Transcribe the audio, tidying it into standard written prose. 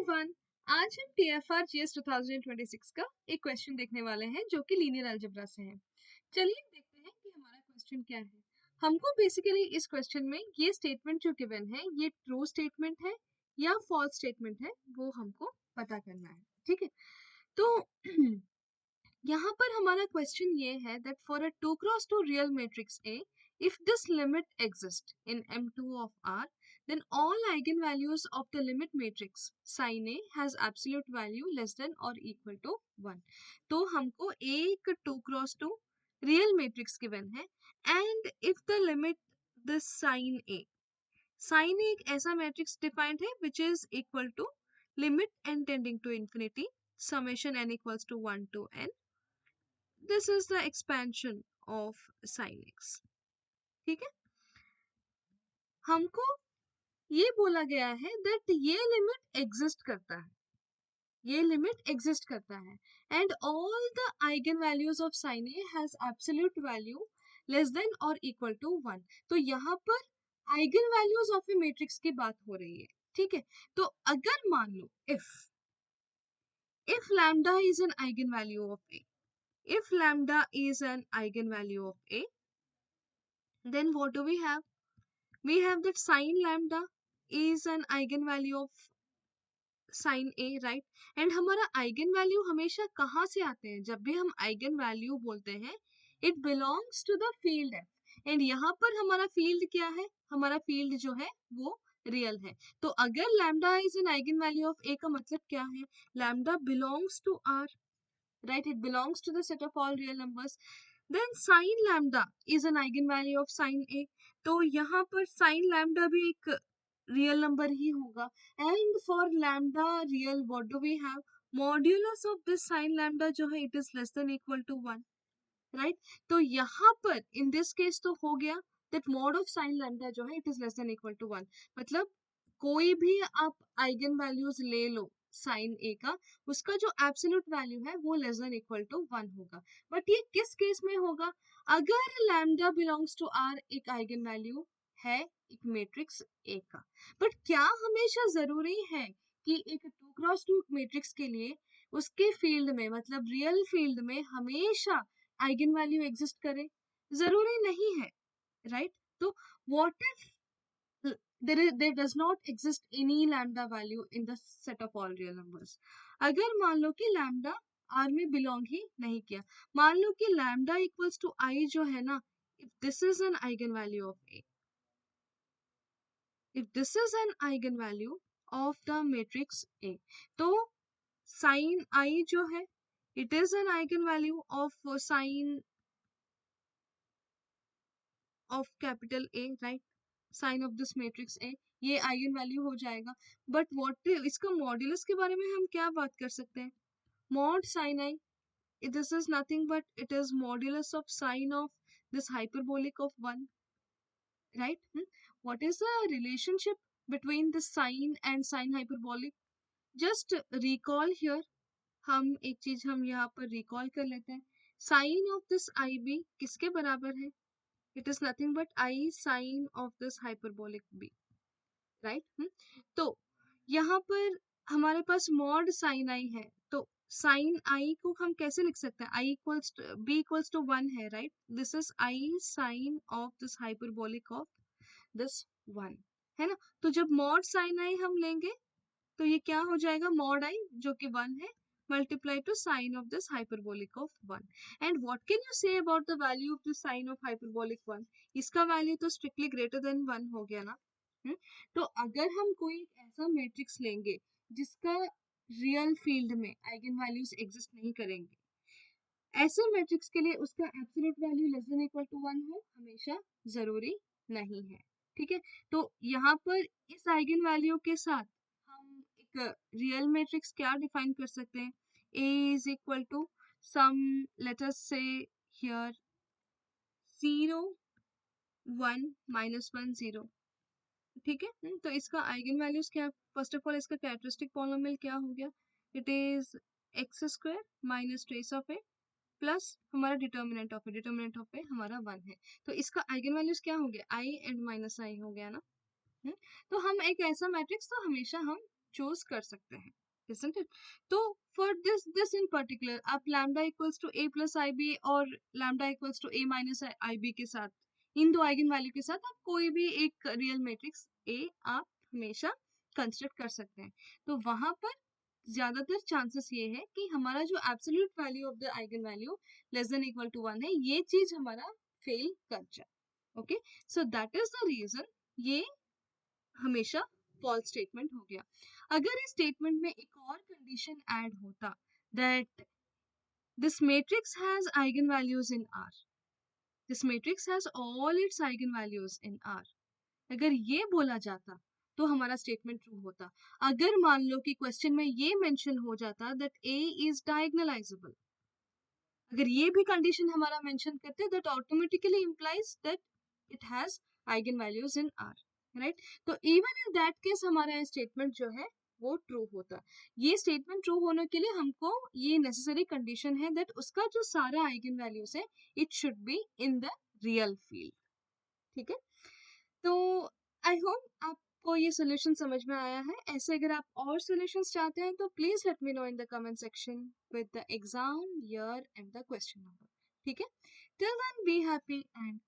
Everyone, आज हम TFR GS 2026 का एक क्वेश्चन देखने वाले हैं जो कि लीनियर अलजेब्रा से है। चलिए देखते हैं कि हमारा क्वेश्चन क्या है। हमको बेसिकली इस क्वेश्चन में ये स्टेटमेंट जो गिवन है ये ट्रू स्टेटमेंट है या फॉल्स स्टेटमेंट है वो हमको पता करना है। ठीक है, तो यहाँ पर हमारा क्वेश्चन ये है that for a 2x2 real matrix A, if this limit exists in M2 of R, then all eigenvalues of the limit matrix sin A has absolute value less than or equal to 1. तो हमको एक 2x2 real matrix given है and if the limit this sin A एक ऐसा matrix defined है which is equal to limit n tending to infinity summation n equals to 1 to n. This is the expansion of sin x. ठीक है, हमको ये बोला गया है दैट ये लिमिट एग्जिस्ट करता है, ये लिमिट एग्जिस्ट करता है and all the eigen values of sin a has absolute value less then और इक्वल टू 1. तो यहाँ पर eigen values of A matrix की बात हो रही है. ठीक है, तो अगर मान लो if lambda is an eigenvalue of a, if lambda is an eigenvalue of a, then what do we have? We have that sin lambda is an eigenvalue of sin a, right? And हमारा eigen value हमेशा कहाँ से आते हैं? जब भी हम eigen value बोलते हैं it belongs to the field f. And यहाँ पर हमारा फील्ड क्या है? हमारा फील्ड जो है वो रियल है. तो अगर lambda is an eigen value of a का मतलब क्या है? Lambda belongs to r, right? It belongs to the set of all real numbers. Then sin lambda is an eigenvalue of sin a. तो यहाँ पर sin lambda भी एक real number ही होगा. And for lambda real what do we have? Modulus of this sin lambda जो है it is less than equal to 1, right? तो यहाँ पर इन दिस केस तो हो गया that mod of sin lambda जो है it is less than equal to 1. मतलब कोई भी आप आइगन वैल्यूज ले लो साइन ए का, उसका जो एब्सोल्यूट वैल्यू है वो लेस देन इक्वल टू 1 होगा. बट ये किस केस में होगा? अगर लैम्डा बिलोंग्स टू आर एक आइगन वैल्यू है एक मैट्रिक्स ए का. बट क्या हमेशा जरूरी है कि एक 2x2 मैट्रिक्स के लिए उसके फील्ड में मतलब रियल फील्ड में हमेशा आइगन वैल्यू एग्जिस्ट करे? जरूरी नहीं है, राइट? तो what if there does not exist any lambda value in the set of all real numbers? अगर मान लो कि lambda R में बिलोंग ही नहीं किया, मान लो कि lambda इक्वल्स टू I जो है ना, if this is an eigenvalue of A, if this is an eigenvalue of the matrix A, तो sin I जो है it is an eigenvalue of sin of capital A, right? Sine of this matrix A ये eigen value हो जाएगा. But what इसका modulus के बारे में हम क्या बात कर सकते हैं? Mod sine I, this is nothing but it is modulus of sine of this hyperbolic of 1, right? What is the relationship between this sine and sine hyperbolic? Just recall here, हम एक चीज हम यहाँ पर रिकॉल कर लेते हैं. Sine of this I B किसके बराबर है? It is nothing but I sin of this hyperbolic b, right? तो यहाँ पर हमारे पास mod sin i है, तो sin i को हम कैसे लिख सकते हैं? I equals to b equals to 1 है, right? This is I sin of this hyperbolic of this 1, है ना? तो जब mod sin i हम लेंगे तो ये क्या हो जाएगा? mod i जो कि 1 है multiply to sine of this hyperbolic of 1. And what can you say about the value of the sine of hyperbolic 1? इसका वैल्यू तो स्ट्रिक्टली ग्रेटर देन 1 हो गया ना. तो अगर हम कोई ऐसा मैट्रिक्स लेंगे जिसका रियल फील्ड में आइगन वैल्यूज एग्जिस्ट नहीं करेंगे, ऐसे मैट्रिक्स के लिए उसका absolute value less than equal to 1 हो हमेशा जरूरी नहीं है. ठीक है, तो यहाँ पर इस आइगन वैल्यू के साथ हम एक रियल मैट्रिक्स क्या डिफाइन कर सकते हैं? A is equal to some, let us say here 0 1 -1 0. ठीक है, तो इसका आइगन वैल्यूज क्या? फर्स्ट ऑफ ऑल इसका कैरेक्टरिस्टिक पॉलिनोमियल क्या हो गया? It is x square minus trace of A plus हमारा डिटर्मिनेंट ऑफ ए हमारा 1 है. तो इसका आइगन वैल्यूज क्या हो गया? आई एंड माइनस आई हो गया ना. तो हम एक ऐसा मैट्रिक्स तो हमेशा हम चूज कर सकते हैं, isn't it? तो फॉर दिस इन पर्टिकुलर आप lambda equals to a plus i b और lambda equals to a minus i b के साथ, इन दो आइगन वैल्यू के साथ आप कोई भी एक रियल मैट्रिक्स a आप हमेशा कंस्ट्रक्ट कर सकते हैं। तो वहां पर ज्यादातर चांसेस ये है कि हमारा जो absolute value of the eigen value less than equal to 1 है, ये चीज हमारा फेल कर जाए। Okay, so that is the reason ये हमेशा फॉल्स स्टेटमेंट हो गया। अगर इस स्टेटमेंट में एक और कंडीशन ऐड होता that this matrix has eigen values in are, this matrix has all it's eigen values in are, अगर ये बोला जाता तो हमारा स्टेटमेंट ट्रू होता। अगर मान लो कि क्वेश्चन में ये मेंशन हो जाता दैट ए इज डायगोनलाइजेबल, अगर ये भी कंडीशन हमारा मेंशन करते that automatically implies that it has eigen values in are, right? तो इवन इन दैट केस हमारा स्टेटमेंट जो है वो ट्रू होता। ये स्टेटमेंट ट्रू होने के लिए हमको ये नेसेसरी कंडीशन है दैट उसका जो सारा आइगन वैल्यूज है it should be in the real field. ठीक है, तो आई होप आपको ये सोल्यूशन समझ में आया है। ऐसे अगर आप और सॉल्यूशंस चाहते हैं तो please let me know in the comment section with the exam year and the question number. ठीक है, till then be happy and